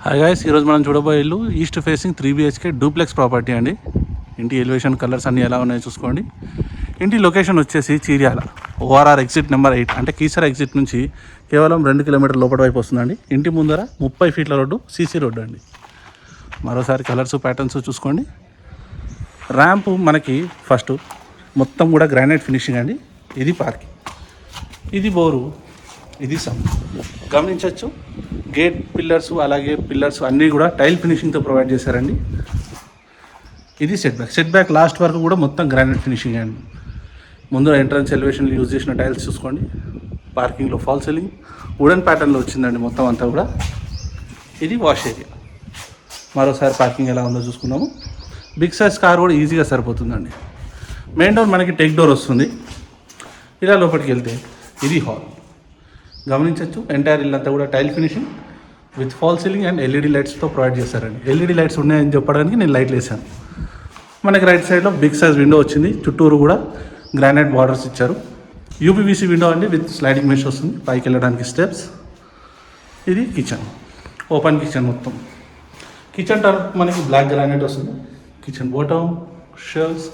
Hi guys, ఈరోజు మనం చూడబోయే ఇల్లు east facing 3 BHK duplex property అండి. ఇంటి ఎలివేషన్ కలర్స్ అన్నీ ఎలా ఉన్నాయో చూసుకోండి. ఇంటి లొకేషన్ వచ్చేసి చీర్యాల ORR ఎగ్జిట్ నెంబర్ 8 అంటే కీసర ఎగ్జిట్ నుంచి కేవలం 2 కిలోమీటర్ల లోపల వైపు వస్తుందండి. ఇంటి ముందర 30 ఫీట్ల రోడ్డు, సీసీ రోడ్డు అండి. మరోసారి కలర్స్ ప్యాటర్న్స్ చూసుకోండి. ర్యాంపు మనకి ఫస్ట్ మొత్తం కూడా గ్రానైట్ ఫినిషింగ్ అండి. ఇది పార్కింగ్, ఇది బోరు, ఇది సమ్ గమనించవచ్చు. గేట్ పిల్లర్స్ అలాగే పిల్లర్స్ అన్నీ కూడా టైల్ ఫినిషింగ్తో ప్రొవైడ్ చేశారండి. ఇది సెట్ బ్యాక్ లాస్ట్ వరకు కూడా మొత్తం గ్రానైట్ ఫినిషింగ్ అండి. ముందు ఎంట్రన్స్ ఎలివేషన్ యూజ్ చేసిన టైల్స్ చూసుకోండి. పార్కింగ్లో ఫాల్ సీలింగ్ వుడెన్ ప్యాటర్న్లో వచ్చిందండి మొత్తం అంతా కూడా. ఇది వాష్ ఏరియా. మరోసారి పార్కింగ్ ఎలా ఉందో చూసుకున్నాము. బిగ్ సైజ్ కార్ కూడా ఈజీగా సరిపోతుందండి. మెయిన్ డోర్ మనకి టెక్ డోర్ వస్తుంది. ఇలా లోపలికి వెళ్తే ఇది హాల్ గమనించవచ్చు. ఎంటైర్ ఇల్లంతా కూడా tile finishing with fall ceiling and LED లైట్స్తో ప్రొవైడ్ చేశారండి. LED లైట్స్ ఉన్నాయని చెప్పడానికి నేను లైట్లు వేసాను. మనకి రైట్ సైడ్లో బిగ్ సైజ్ విండో వచ్చింది. చుట్టూరు కూడా గ్రానైట్ బార్డర్స్ ఇచ్చారు. UPVC విండో అండి విత్ స్లైడింగ్ మెష్ వస్తుంది. పైకి వెళ్ళడానికి స్టెప్స్. ఇది కిచెన్, ఓపెన్ కిచెన్ మొత్తం. కిచెన్ టాప్ మనకి బ్లాక్ గ్రానైట్ వస్తుంది. Kitchen bottom shelves.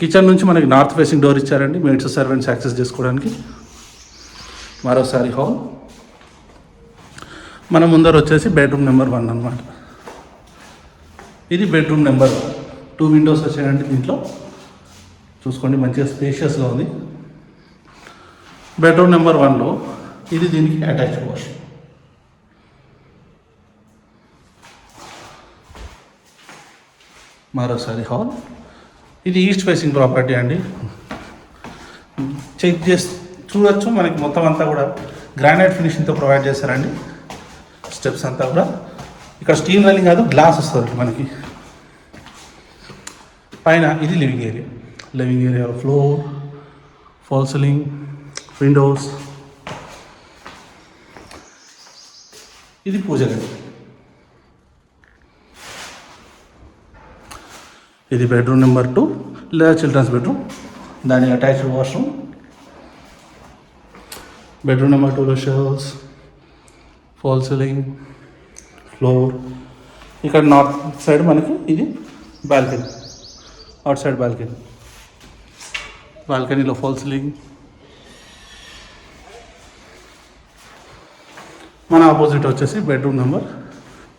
కిచెన్ నుంచి మనకి నార్త్ ఫేసింగ్ డోర్ ఇచ్చారండి, మేడ్స్ సర్వెంట్స్ యాక్సెస్ చేసుకోవడానికి. మరోసారి హాల్. మన ముందర వచ్చేసి బెడ్రూమ్ నెంబర్ 1 అనమాట. ఇది బెడ్రూమ్ నెంబర్ 2 విండోస్ వచ్చాయండి. దీంట్లో చూసుకోండి, మంచిగా స్పేషియస్గా ఉంది. బెడ్రూమ్ నెంబర్ 1లో ఇది దీనికి అటాచ్డ్ వాష్. మరోసారి హాల్. ఇది ఈస్ట్ ఫేసింగ్ ప్రాపర్టీ అండి. చెక్ చేసి చూడొచ్చు, మనకి మొత్తం అంతా కూడా గ్రానైట్ ఫినిషింగ్తో ప్రొవైడ్ చేశారండి. స్టెప్స్ అంతా కూడా ఇక్కడ స్టీల్ రైలింగ్ కాదు, గ్లాస్ వస్తుంది మనకి పైన. ఇది living area floor, fall ceiling, Windows. ఇది పూజ గది. ఇది బెడ్రూమ్ నెంబర్ 2 లేదా చిల్డ్రన్స్ బెడ్రూమ్, దాని అటాచ్డ్ వాష్రూమ్. బెడ్రూమ్ నెంబర్ 2లో షెల్ఫ్స్, ఫాల్ సీలింగ్, ఫ్లోర్. ఇక్కడ నార్త్ సైడ్ మనకి ఇది బాల్కనీ, అవుట్ సైడ్ బాల్కనీలో ఫాల్ సీలింగ్. మన ఆపోజిట్ వచ్చేసి బెడ్రూమ్ నెంబర్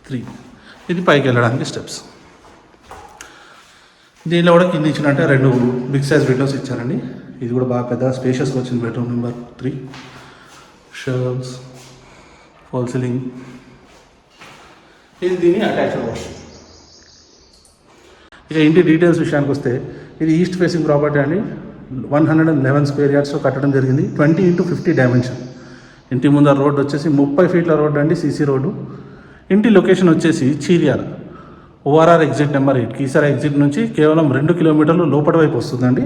3. ఇది పైకి వెళ్ళడానికి స్టెప్స్. దీనిలో కూడా కింద ఇచ్చినట్టే 2 బిగ్ సైజ్ విండోస్ ఇచ్చారండి. ఇది కూడా బాగా పెద్ద స్పేషియస్గా వచ్చింది. Bedroom number 3. Shelves, fall ceiling. ఇది దీని అటాచ్డ్ వాష్. ఇక ఇంటి డీటెయిల్స్ విషయానికి వస్తే ఇది ఈస్ట్ ఫేసింగ్ ప్రాపర్టీ అండి. 111 స్క్వేర్ యార్డ్స్లో కట్టడం జరిగింది. 20x50 dimension. ఇంటి ముందర రోడ్డు వచ్చేసి 30 ఫీట్ల రోడ్డు అండి, సీసీ రోడ్డు. ఇంటి లొకేషన్ వచ్చేసి Cheeryal ORR exit number 8 Keesara exit నుంచి కేవలం 2 కిలోమీటర్లు లోపల వైపు వస్తుందండి.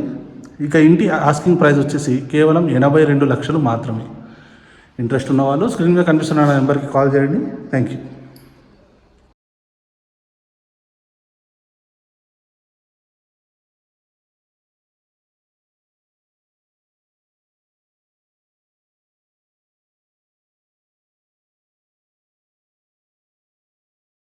ఇక ఇంటి ఆస్కింగ్ ప్రైస్ వచ్చేసి కేవలం 82 లక్షలు మాత్రమే. ఇంట్రెస్ట్ ఉన్న వాళ్ళు స్క్రీన్ మీద కనిపిస్తున్న నెంబర్కి కాల్ చేయండి. Thank you.